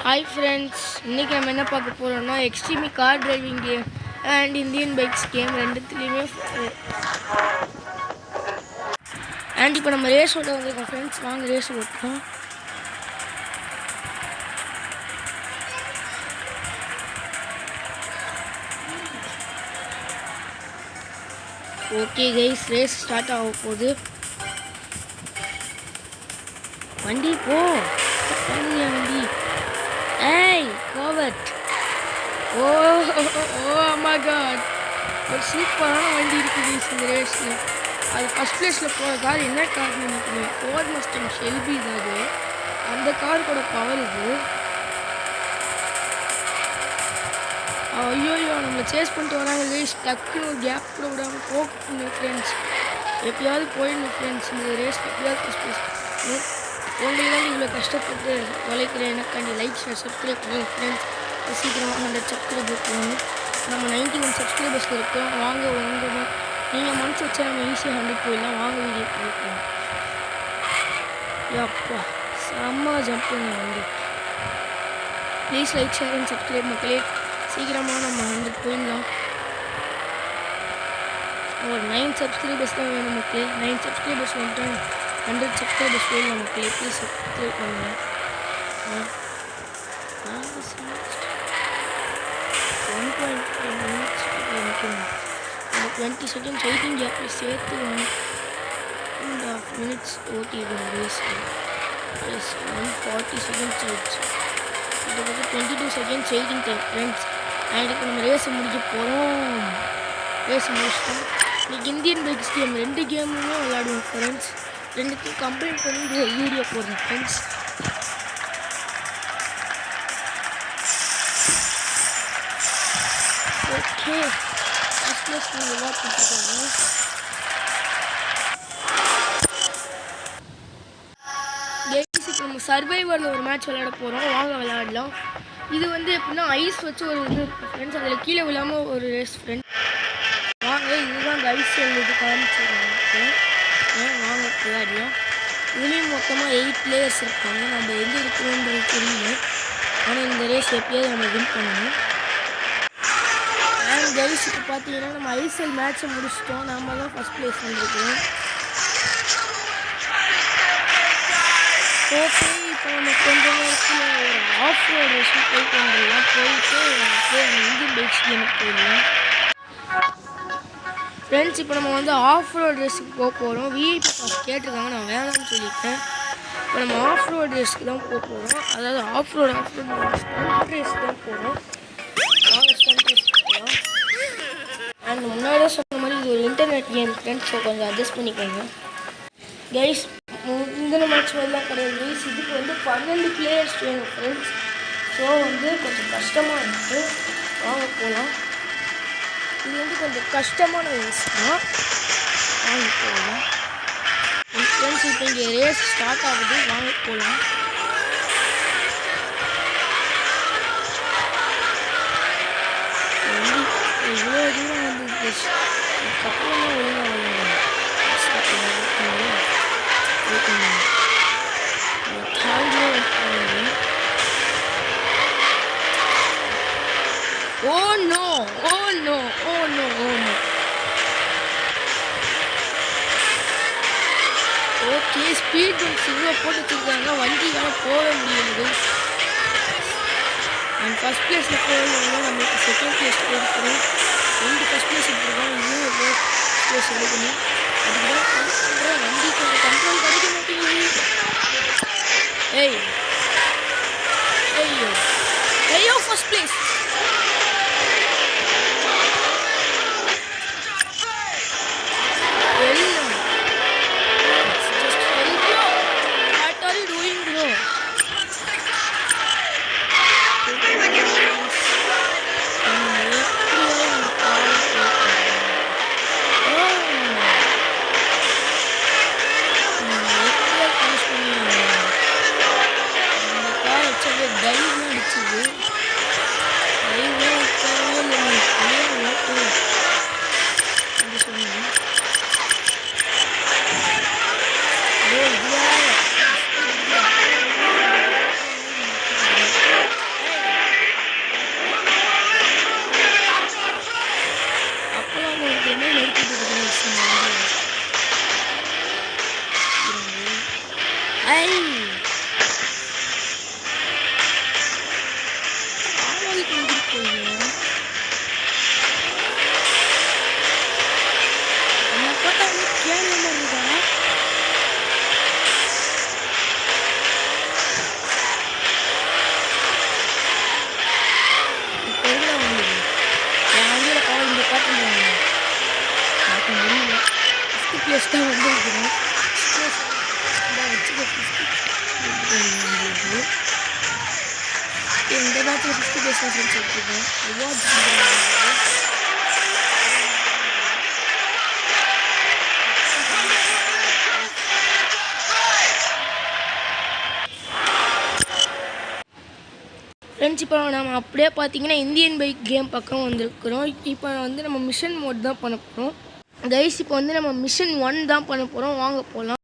Hi friends, இன்னைக்கு நம்ம என்ன பார்க்க போறோம்னா extreme car driving game and Indian bikes game ரெண்டுத்துலயுமே அண்ட் இப்போ நம்ம ரேஸ் ஓட்ட வந்திருக்கோம் ஃப்ரெண்ட்ஸ். வாங்க ரேஸ் ஓட்டலாம். ஓகே கைஸ், ரேஸ் ஸ்டார்ட் ஆக போகுது. வண்டி போ வண்டி. ஏய் கோவட். ஓ மை காட், ஒரு சூப்பரான வண்டி இருக்குது இந்த ரேஸில். அது ஃபஸ்ட் ப்ளேஸில் போகிற கார் என்ன கார்னு நினைக்கிறேன், ஃபோர்ட் மஸ்டங் ஷெல்பி தான். அது அந்த கார் கூட பவர் இது. ஐயோ நம்மளை சேஸ் பண்ணிட்டு வராங்க ரேஸ். டக்குன்னு ஒரு கேப் கூட விடாமல் போகணும் ஃப்ரெண்ட்ஸ். எப்பயாவது போயிடணும் ஃப்ரெண்ட்ஸ் இந்த ரேஸ். எப்பயாவது ஃபஸ்ட் ப்ளேஸ் உங்களை தான் இவ்வளோ கஷ்டப்பட்டு உழைக்கிறேன். எனக்காண்டி லைக் ஷேர் சப்ஸ்கிரைப் பண்ணுங்கள் ஃப்ரெண்ட்ஸ். சீக்கிரமாக 100 சப்ஸ்கிரைபர் போகணும். நம்ம 91 சப்ஸ்கிரைபர்ஸில் இருக்கோம். வாங்க உங்கள் நீங்கள் மனசு வச்சா நம்ம ஈஸியாக 100 போயிடலாம். வாங்க வீடியோ போய்க்கலாம். அப்பா செம்ம ஜம்ப்புங்க வண்டி. Please like share and subscribe மக்களே. சீக்கிரமாக நம்ம 100 போயிடலாம். ஒரு 9 சப்ஸ்கிரைபர்ஸ் தான் வேணும் மக்களே. 9 சப்ஸ்கிரைபர்ஸ் வந்துட்டு 100 சப்ஸ்கிரைபர்ஸ் போயிடலாம் மக்களே. ப்ளீஸ் சப்ஸ்கிரைப் பண்ணுங்கள். 1.5 minutes 20 seconds வெயிட்டிங் கேப் சேர்த்து 1.5 minutes ஓட்டிடுவோம் ரேஸ். 140 seconds ஆயிடுச்சு. இது வந்து 22 seconds waiting time friends. And இப்போ நம்ம ரேஸை முடிக்க போகிறோம். ரேஸ் முடிச்சிட்டோம். இன்றைக்கி இந்தியன் பைக்ஸ் கேம் 2 கேமுமே விளையாடுவோம் ஃப்ரெண்ட்ஸ். ரெண்டுத்தையும் கம்ப்ளைண்ட் பண்ணி வீடியோ போடுறேன் ஃப்ரெண்ட்ஸ். ஓகே ஃபஸ்ட் ப்ளேஸ் நீங்கள் வாட் பண்ணிருக்காங்க. கேம்ஸ் இப்போ நம்ம சர்வைவரில் ஒரு மேட்ச் விளையாட போகிறோம். வாங்க விளையாடலாம். இது வந்து எப்படின்னா ஐஸ் வச்சு ஒரு இது ஃப்ரெண்ட்ஸ். அதில் கீழே விழாமல் ஒரு ரேஸ் ஃப்ரெண்ட்ஸ். வாங்க இதுதான் அந்த ஐஸ் இது காமிச்சிருக்காங்க. வாங்க விளையாடலாம். இதுலேயும் மொத்தமாக 8 பிளேயர்ஸ் இருப்பாங்க. நம்ம எங்கே இருக்கிறோன்றது தெரியல. ஆனால் இந்த ரேஸ் எப்படியாவது நம்ம வின் பண்ணணும். அண்ட் கைஸ் இப்போ பார்த்தீங்கன்னா நம்ம ஐஎஸ்எல் மேட்ச்சை முடிச்சிட்டோம். நம்ம தான் ஃபஸ்ட் ப்ளேஸ் வந்துருக்கோம். ஓகே இப்போ நம்ம கொஞ்சம் நேரத்தில் ஒரு ஆஃப் ரோட் ரேஸ் போயிட்டு வந்துடலாம். போயிட்டு இந்தியன் பைக்ஸ் கேமுக்கு போயிடலாம் ஃப்ரெண்ட்ஸ். இப்போ நம்ம வந்து ஆஃப் ரோட் ரேஸுக்கு போக போகிறோம். விஐபி பாஸ் கேட்டிருக்காங்க, நான் வேணாம்னு சொல்லிட்டேன். இப்போ நம்ம ஆஃப் ரோட் ரேஸ்க்கு தான் போக போகிறோம். அதாவது ஆஃப் ரோட் ஸ்டண்ட் ரேஸ் தான் போகிறோம். வாங்க ஸ்டண்ட் ரேஸ் போகலாம். அண்ட் முன்னாடியே சொன்ன மாதிரி இது ஒரு இன்டர்நெட் கேம் ஃப்ரெண்ட்ஸ். ஸோ கொஞ்சம் அட்ஜஸ்ட் பண்ணிக்கோங்க கைஸ். முந்தின மேட்ச் மாதிரிலாம் கிடையாது கைஸ். இதுக்கு வந்து 12 பிளேயர்ஸ் வேணும் ஃப்ரெண்ட்ஸ். ஸோ வந்து கொஞ்சம் கஷ்டமாக இருக்குது. வாங்க போகலாம். இது வந்து கொஞ்சம் கஷ்டமான ரேஸ் தான். வாங்க போகலாம் ஃப்ரெண்ட்ஸ். இப்போ இங்கே ரேஸ் ஸ்டார்ட் ஆகுது. வாங்க போகலாம். இவ்வளோ தூரம் வந்து கப்பலாம் ஒழுங்காக Oh no! Oh no! Oh no! Oh no! Okay speed bumps இவ்வளோ போட்டு வச்சுருக்காங்க. வண்டியால் போக முடியாது. அண்ட் ஃபஸ்ட் ப்ளேஸில் போகணும்னா நம்மளுக்கு செகண்ட் ப்ளேஸ் போயிருக்கணும். 2 ஃபஸ்ட் ப்ளேஸ் எடுத்துருக்கோம். இன்னும் ஒரு ப்ளேஸ் எடுக்கணும். அதுக்குதான் பண்ணுறேன். வண்டி கொஞ்சம் கண்ட்ரோல் கிடைக்க மாட்டேங்குது. ஏய் ஐயோ ஐயோ ஃபஸ்ட் ப்ளேஸ். பேட்ச் தான் வந்துருக்கிறோம். இந்த பேட்சில் 50 பேஸ் தான் ஃப்ரெண்ட்ஸ் வச்சுருக்கோம். ஃப்ரெண்ட்ஸ் இப்போ நம்ம அப்படியே பார்த்தீங்கன்னா இந்தியன் பைக் கேம் பக்கம் வந்திருக்கிறோம். இப்போ வந்து நம்ம மிஷன் மோட் தான் பண்ண போகிறோம் கைஸ். இப்போ வந்து நம்ம மிஷன் 1 தான் பண்ண போகிறோம். வாங்க போகலாம்.